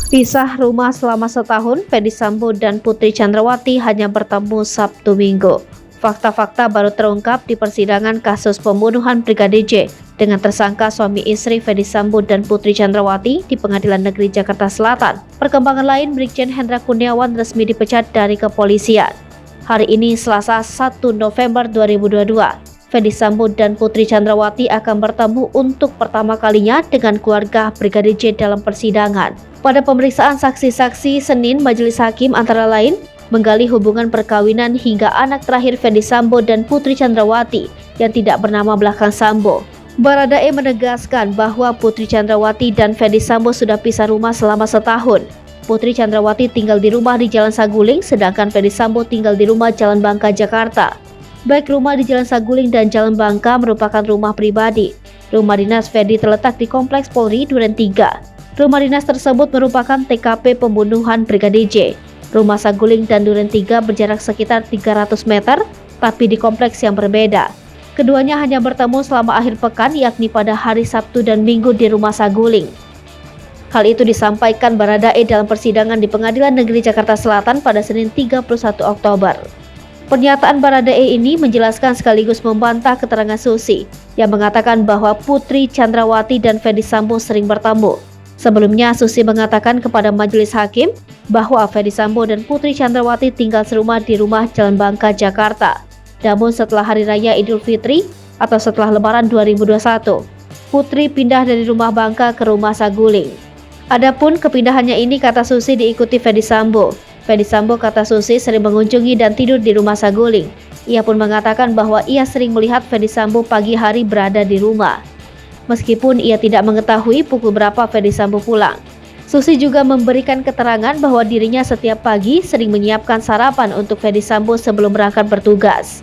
Pisah rumah selama setahun, Ferdy Sambo dan Putri Chandrawati hanya bertemu Sabtu Minggu. Fakta-fakta baru terungkap di persidangan kasus pembunuhan Brigadir J dengan tersangka suami istri Ferdy Sambo dan Putri Chandrawati di Pengadilan Negeri Jakarta Selatan. Perkembangan lain, Brigjen Hendra Kurniawan resmi dipecat dari kepolisian. Hari ini Selasa 1 November 2022. Ferdy Sambo dan Putri Chandrawati akan bertemu untuk pertama kalinya dengan keluarga Brigadir J dalam persidangan. Pada pemeriksaan saksi-saksi Senin, Majelis Hakim antara lain menggali hubungan perkawinan hingga anak terakhir Ferdy Sambo dan Putri Chandrawati yang tidak bernama belakang Sambo. Baradae menegaskan bahwa Putri Chandrawati dan Ferdy Sambo sudah pisah rumah selama setahun. Putri Chandrawati tinggal di rumah di Jalan Saguling, sedangkan Ferdy Sambo tinggal di rumah Jalan Bangka, Jakarta. Baik rumah di Jalan Saguling dan Jalan Bangka merupakan rumah pribadi. Rumah dinas Ferdy terletak di Kompleks Polri Duren 3. Rumah dinas tersebut merupakan TKP pembunuhan Brigadir J. Rumah Saguling dan Duren 3 berjarak sekitar 300 meter, tapi di kompleks yang berbeda. Keduanya hanya bertemu selama akhir pekan, yakni pada hari Sabtu dan Minggu di rumah Saguling. Hal itu disampaikan Baradae dalam persidangan di Pengadilan Negeri Jakarta Selatan pada Senin 31 Oktober. Pernyataan Baradae ini menjelaskan sekaligus membantah keterangan Susi yang mengatakan bahwa Putri Chandrawati dan Ferdy Sambo sering bertemu. Sebelumnya, Susi mengatakan kepada Majelis Hakim bahwa Ferdy Sambo dan Putri Chandrawati tinggal serumah di rumah Jalan Bangka, Jakarta. Namun setelah Hari Raya Idul Fitri atau setelah Lebaran 2021, Putri pindah dari rumah Bangka ke rumah Saguling. Adapun kepindahannya ini, kata Susi, diikuti Ferdy Sambo. Ferdy Sambo, kata Susi, sering mengunjungi dan tidur di rumah Saguling. Ia pun mengatakan bahwa ia sering melihat Ferdy Sambo pagi hari berada di rumah. Meskipun ia tidak mengetahui pukul berapa Ferdy Sambo pulang. Susi juga memberikan keterangan bahwa dirinya setiap pagi sering menyiapkan sarapan untuk Ferdy Sambo sebelum berangkat bertugas.